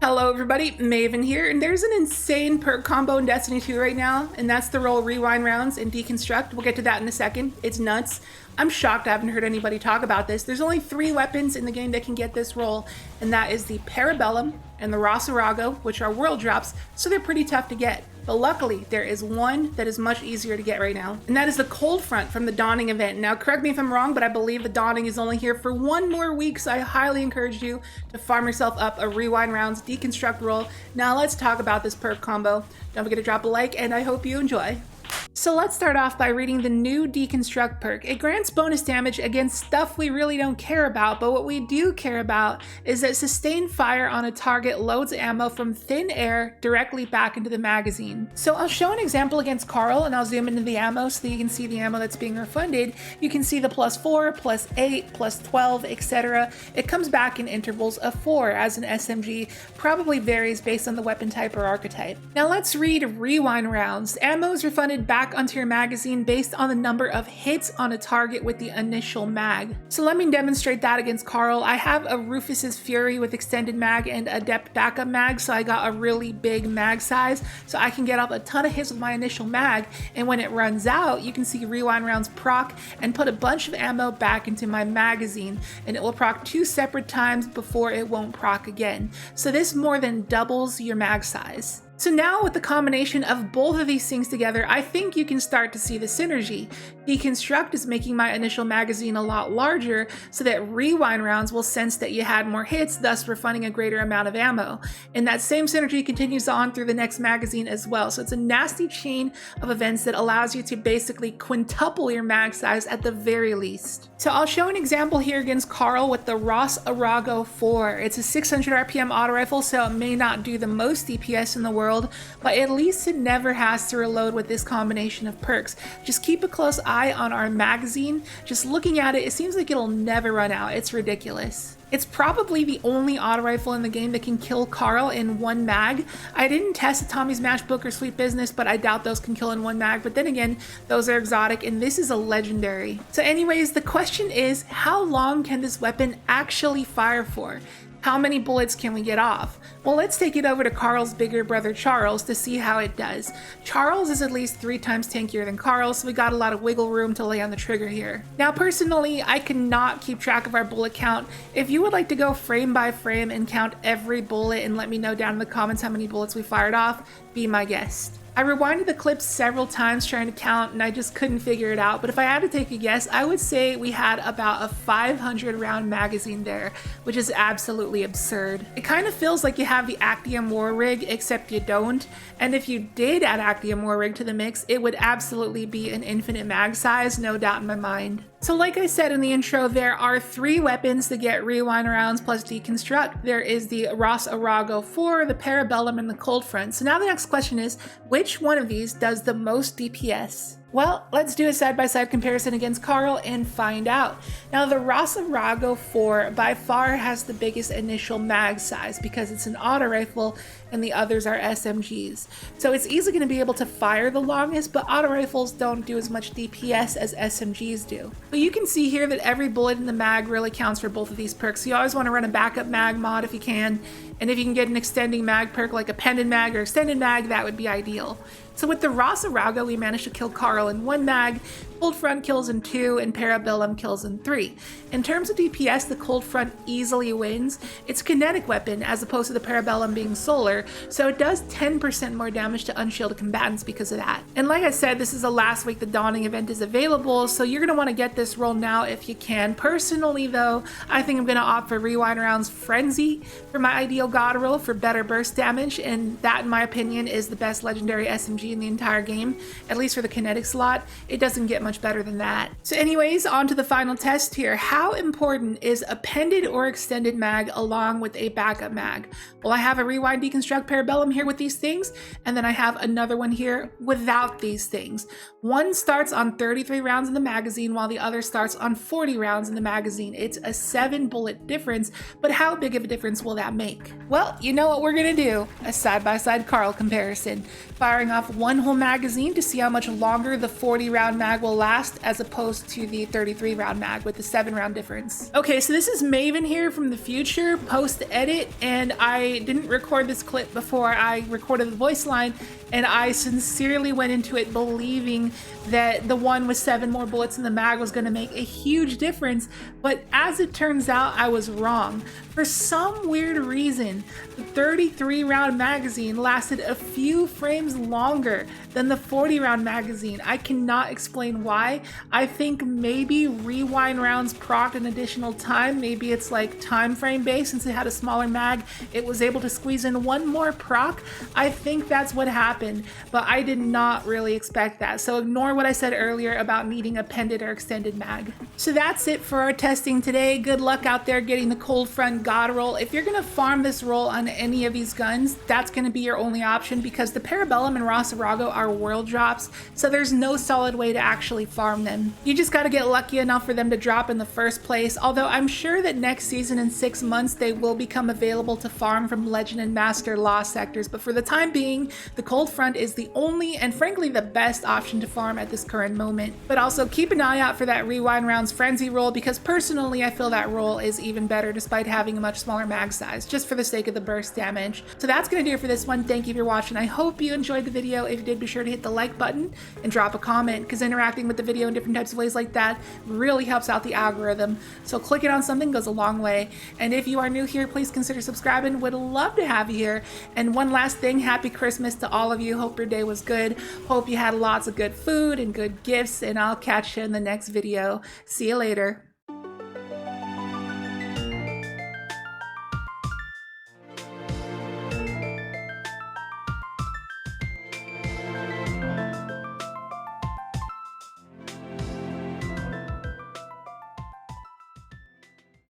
Hello everybody, Maven here, and there's an insane perk combo in Destiny 2 right now, and that's the roll rewind rounds and deconstruct. We'll get to that in a second. It's nuts. I'm shocked I haven't heard anybody talk about this. There's only 3 weapons in the game that can get this roll, and that is the Parabellum and the Ros Arago, which are world drops, so they're pretty tough to get. But luckily, there is one that is much easier to get right now, and that is the Cold Front from the Dawning event. Now, correct me if I'm wrong, but I believe the Dawning is only here for 1 more week, so I highly encourage you to farm yourself up a rewind rounds deconstruct roll. Now, let's talk about this perk combo. Don't forget to drop a like, and I hope you enjoy. So let's start off by reading the new Deconstruct perk. It grants bonus damage against stuff we really don't care about, but what we do care about is that sustained fire on a target loads ammo from thin air directly back into the magazine. So I'll show an example against Carl, and I'll zoom into the ammo so that you can see the ammo that's being refunded. You can see the +4, +8, +12, etc. It comes back in intervals of 4 as an SMG, probably varies based on the weapon type or archetype. Now let's read rewind rounds. Ammo is refunded back onto your magazine based on the number of hits on a target with the initial mag. So let me demonstrate that against Carl. I have a Rufus's Fury with extended mag and adept backup mag, so I got a really big mag size, so I can get up a ton of hits with my initial mag, and when it runs out, you can see rewind rounds proc and put a bunch of ammo back into my magazine, and it will proc 2 separate times before it won't proc again. So this more than doubles your mag size. So now with the combination of both of these things together, I think you can start to see the synergy. Deconstruct is making my initial magazine a lot larger so that rewind rounds will sense that you had more hits, thus refunding a greater amount of ammo. And that same synergy continues on through the next magazine as well. So it's a nasty chain of events that allows you to basically quintuple your mag size at the very least. So I'll show an example here against Carl with the Ros Arago IV. It's a 600 RPM auto rifle, so it may not do the most DPS in the world, but at least it never has to reload with this combination of perks. Just keep a close eye on our magazine. Just looking at it, it seems like it'll never run out. It's ridiculous. It's probably the only auto rifle in the game that can kill Carl in 1 mag. I didn't test a Tommy's Matchbook or Sweet Business, but I doubt those can kill in 1 mag. But then again, those are exotic, and this is a legendary. So anyways, the question is, how long can this weapon actually fire for? How many bullets can we get off? Well, let's take it over to Carl's bigger brother Charles to see how it does. Charles is at least 3 times tankier than Carl, so we got a lot of wiggle room to lay on the trigger here. Now, personally, I cannot keep track of our bullet count. If you would like to go frame by frame and count every bullet and let me know down in the comments how many bullets we fired off, be my guest. I rewinded the clip several times trying to count, and I just couldn't figure it out, but if I had to take a guess, I would say we had about a 500 round magazine there, which is absolutely absurd. It kind of feels like you have the Actium War Rig, except you don't, and if you did add Actium War Rig to the mix, it would absolutely be an infinite mag size, no doubt in my mind. So like I said in the intro, there are 3 weapons to get rewind rounds plus deconstruct. There is the Ros Arago IV, the Parabellum, and the Cold Front. So now the next question is, which one of these does the most DPS? Well, let's do a side-by-side comparison against Carl and find out. Now, the Ros Arago IV by far has the biggest initial mag size because it's an auto rifle and the others are SMGs. So it's easily going to be able to fire the longest, but auto rifles don't do as much DPS as SMGs do. But you can see here that every bullet in the mag really counts for both of these perks. So you always want to run a backup mag mod if you can, and if you can get an extending mag perk like a pendant mag or extended mag, that would be ideal. So with the Ros Arago, we managed to kill Carl in 1 mag, Cold Front kills in 2, and Parabellum kills in 3. In terms of DPS, the Cold Front easily wins. It's a kinetic weapon as opposed to the Parabellum being solar, so it does 10% more damage to unshielded combatants because of that. And like I said, this is the last week the Dawning event is available, so you're going to want to get this roll now if you can. Personally though, I think I'm going to opt for Rewind Rounds Frenzy for my ideal god roll for better burst damage, and that in my opinion is the best legendary SMG in the entire game, at least for the kinetic slot. It doesn't get much better than that. So anyways, on to the final test here. How important is a pendant or extended mag along with a backup mag? Well, I have a rewind deconstruct Parabellum here with these things, and then I have another one here without these things. One starts on 33 rounds in the magazine while the other starts on 40 rounds in the magazine. It's a 7 bullet difference, but how big of a difference will that make? Well, you know what we're gonna do, a side-by-side Carl comparison. Firing off 1 whole magazine to see how much longer the 40 round mag will last as opposed to the 33 round mag with the 7 round difference. Okay, so this is Maven here from the future post edit, and I didn't record this clip before I recorded the voice line, and I sincerely went into it believing that the one with 7 more bullets in the mag was going to make a huge difference, but as it turns out, I was wrong. For some weird reason, the 33 round magazine lasted a few frames longer than the 40 round magazine. I cannot explain why. I think maybe rewind rounds procced an additional time. Maybe it's like time frame based. Since it had a smaller mag, it was able to squeeze in one more proc. I think that's what happened, but I did not really expect that. So ignore what I said earlier about needing a pendant or extended mag. So that's it for our testing today. Good luck out there getting the Cold Front God roll. If you're gonna farm this roll on any of these guns, that's gonna be your only option because the Parabellum and Ros Arago are world drops, so there's no solid way to actually farm them. You just gotta get lucky enough for them to drop in the first place, although I'm sure that next season in 6 months they will become available to farm from Legend and Master Lost sectors, but for the time being, the Cold Front is the only and frankly the best option to farm at this current moment. But also keep an eye out for that Rewind Rounds Frenzy roll, because personally I feel that roll is even better despite having a much smaller mag size, just for the sake of the burst damage. So that's gonna do it for this one. Thank you for watching. I hope you enjoyed the video. If you did, be sure to hit the like button and drop a comment, because interacting with the video in different types of ways like that really helps out the algorithm. So clicking on something goes a long way. And if you are new here, please consider subscribing. Would love to have you here. And one last thing, happy Christmas to all of you. Hope your day was good. Hope you had lots of good food and good gifts, and I'll catch you in the next video. See you later.